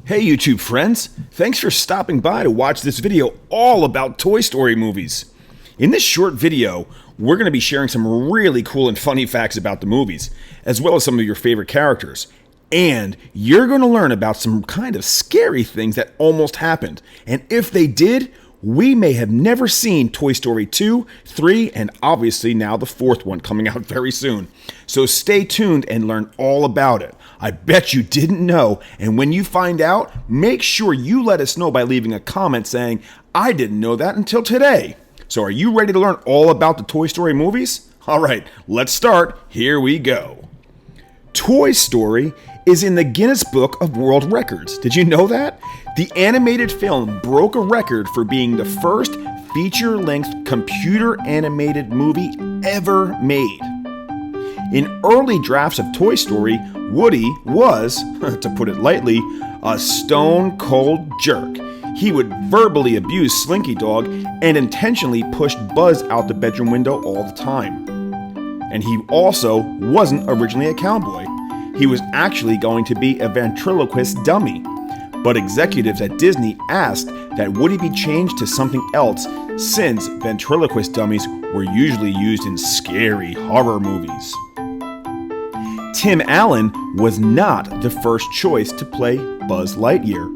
Hey YouTube friends, thanks for stopping by to watch this video all about Toy Story movies. In this short video, we're going to be sharing some really cool and funny facts about the movies, as well as some of your favorite characters. And you're going to learn about some kind of scary things that almost happened. And if they did, we may have never seen Toy Story 2, 3, and obviously now the fourth one coming out very soon. So stay tuned and learn all about it. I bet you didn't know, and when you find out, make sure you let us know by leaving a comment saying, I didn't know that until today. So are you ready to learn all about the Toy Story movies? Alright, let's start. Here we go. Toy Story is in the Guinness Book of World Records. Did you know that? The animated film broke a record for being the first feature-length computer-animated movie ever made. In early drafts of Toy Story, Woody was, to put it lightly, a stone-cold jerk. He would verbally abuse Slinky Dog and intentionally pushed Buzz out the bedroom window all the time. And he also wasn't originally a cowboy. He was actually going to be a ventriloquist dummy. But executives at Disney asked that Woody be changed to something else since ventriloquist dummies were usually used in scary horror movies. Tim Allen was not the first choice to play Buzz Lightyear.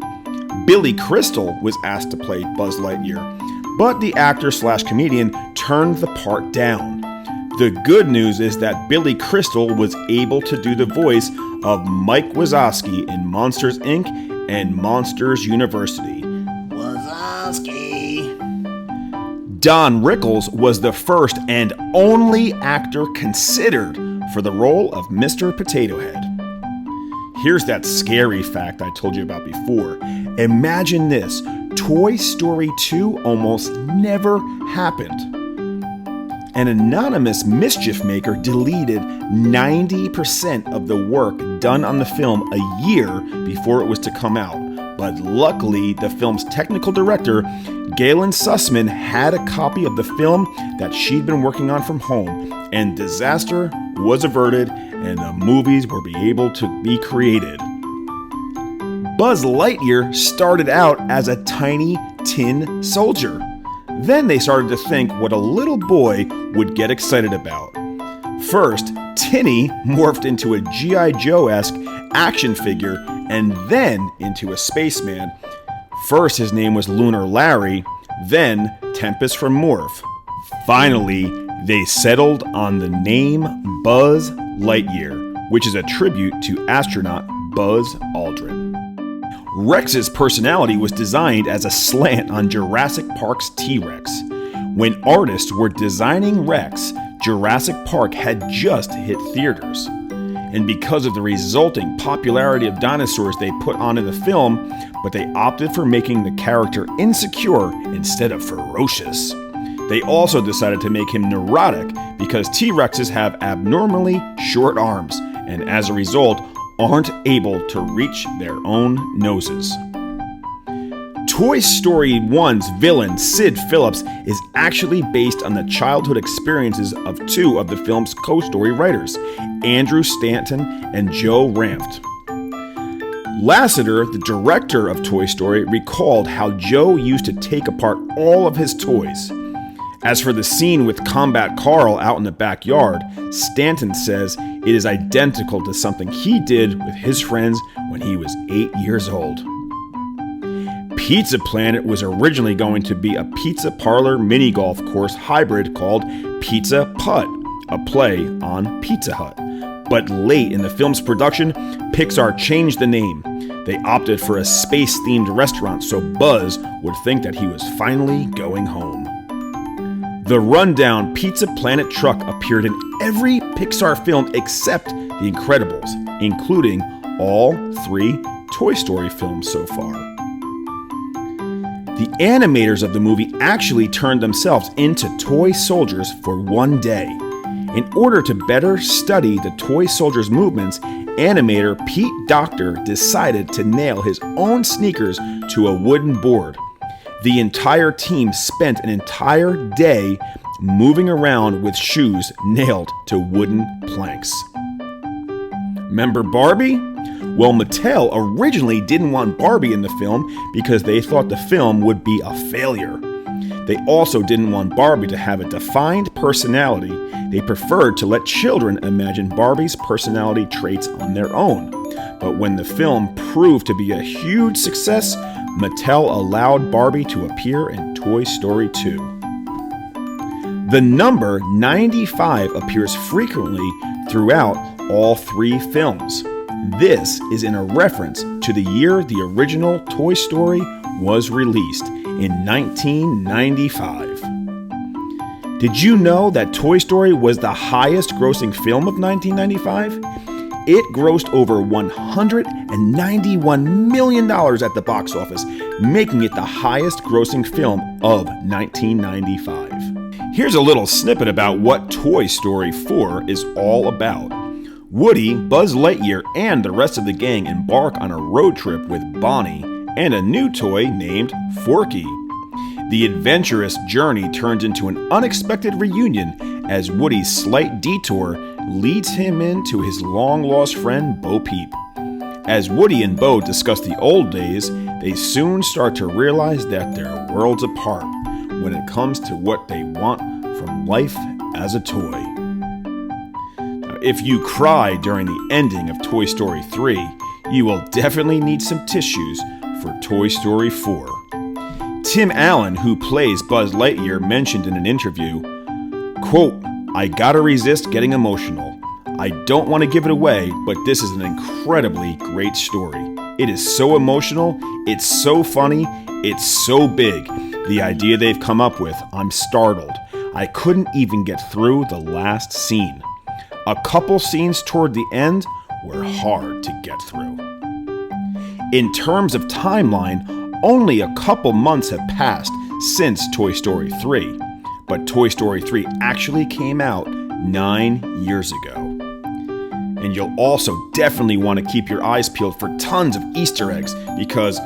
Billy Crystal was asked to play Buzz Lightyear, but the actor/comedian turned the part down. The good news is that Billy Crystal was able to do the voice of Mike Wazowski in Monsters, Inc. and Monsters University. Wazowski. Don Rickles was the first and only actor considered for the role of Mr. Potato Head. Here's that scary fact I told you about before. Imagine this, Toy Story 2 almost never happened. An anonymous mischief-maker deleted 90% of the work done on the film a year before it was to come out. But luckily, the film's technical director, Galyn Susman, had a copy of the film that she'd been working on from home, and disaster was averted and the movies were able to be created. Buzz Lightyear started out as a tiny tin soldier. Then they started to think what a little boy would get excited about. First, Tinny morphed into a G.I. Joe-esque action figure and then into a spaceman. First his name was Lunar Larry, then Tempest from Morph. Finally, they settled on the name Buzz Lightyear, which is a tribute to astronaut Buzz Aldrin. Rex's personality was designed as a slant on Jurassic Park's T-Rex. When artists were designing Rex, Jurassic Park had just hit theaters. And because of the resulting popularity of dinosaurs they put on in the film, but they opted for making the character insecure instead of ferocious. They also decided to make him neurotic because T-Rexes have abnormally short arms, and as a result, aren't able to reach their own noses. Toy Story 1's villain, Sid Phillips, is actually based on the childhood experiences of two of the film's co-story writers, Andrew Stanton and Joe Ranft. Lasseter, the director of Toy Story, recalled how Joe used to take apart all of his toys. As for the scene with Combat Carl out in the backyard, Stanton says it is identical to something he did with his friends when he was 8 years old. Pizza Planet was originally going to be a pizza parlor mini golf course hybrid called Pizza Putt, a play on Pizza Hut. But late in the film's production, Pixar changed the name. They opted for a space-themed restaurant so Buzz would think that he was finally going home. The rundown Pizza Planet truck appeared in every Pixar film except The Incredibles, including all 3 Toy Story films so far. The animators of the movie actually turned themselves into toy soldiers for one day. In order to better study the toy soldiers' movements, animator Pete Docter decided to nail his own sneakers to a wooden board. The entire team spent an entire day moving around with shoes nailed to wooden planks. Remember Barbie? Well, Mattel originally didn't want Barbie in the film because they thought the film would be a failure. They also didn't want Barbie to have a defined personality. They preferred to let children imagine Barbie's personality traits on their own. But when the film proved to be a huge success, Mattel allowed Barbie to appear in Toy Story 2. The number 95 appears frequently throughout all three films. This is in a reference to the year the original Toy Story was released, in 1995. Did you know that Toy Story was the highest grossing film of 1995? It grossed over $191 million at the box office, making it the highest grossing film of 1995. Here's a little snippet about what Toy Story 4 is all about. Woody, Buzz Lightyear, and the rest of the gang embark on a road trip with Bonnie and a new toy named Forky. The adventurous journey turns into an unexpected reunion as Woody's slight detour leads him into his long-lost friend Bo Peep. As Woody and Bo discuss the old days, they soon start to realize that they're worlds apart when it comes to what they want from life as a toy. Now, if you cry during the ending of Toy Story 3, you will definitely need some tissues for Toy Story 4. Tim Allen, who plays Buzz Lightyear, mentioned in an interview, quote, "I gotta resist getting emotional. I don't want to give it away, but this is an incredibly great story. It is so emotional, it's so funny, it's so big. The idea they've come up with, I'm startled. I couldn't even get through the last scene. A couple scenes toward the end were hard to get through." In terms of timeline, only a couple months have passed since Toy Story 3, but Toy Story 3 actually came out 9 years ago. And you'll also definitely want to keep your eyes peeled for tons of Easter eggs because,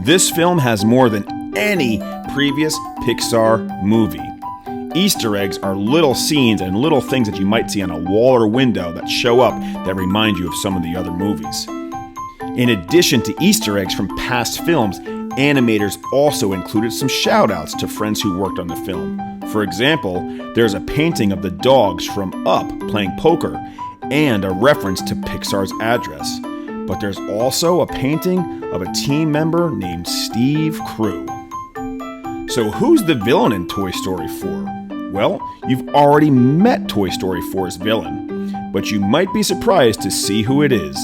this film has more than any previous Pixar movie. Easter eggs are little scenes and little things that you might see on a wall or window that show up that remind you of some of the other movies. In addition to Easter eggs from past films, animators also included some shout-outs to friends who worked on the film. For example, there's a painting of the dogs from Up playing poker and a reference to Pixar's address. But there's also a painting of a team member named Steve Crew. So who's the villain in Toy Story 4? Well, you've already met Toy Story 4's villain, but you might be surprised to see who it is.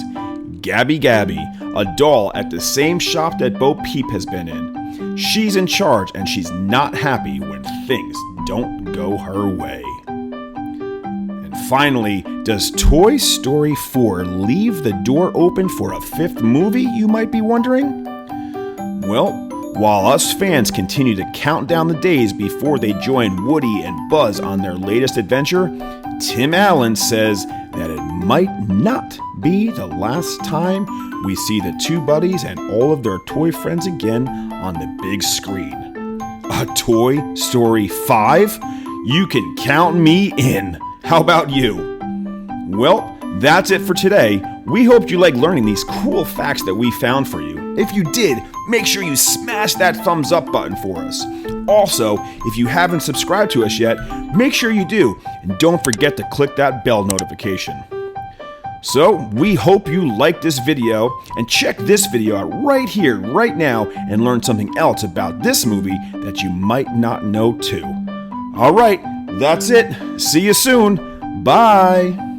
Gabby Gabby, a doll at the same shop that Bo Peep has been in. She's in charge and she's not happy when things don't go her way. And finally, does Toy Story 4 leave the door open for a fifth movie, you might be wondering? Well, while us fans continue to count down the days before they join Woody and Buzz on their latest adventure, Tim Allen says that it might not be the last time we see the two buddies and all of their toy friends again on the big screen. A Toy Story 5? You can count me in. How about you? Well, that's it for today. We hope you like learning these cool facts that we found for you. If you did, make sure you smash that thumbs up button for us. Also, if you haven't subscribed to us yet, make sure you do, and don't forget to click that bell notification. So, we hope you liked this video, and check this video out right here, right now, and learn something else about this movie that you might not know too. Alright, that's it. See you soon. Bye.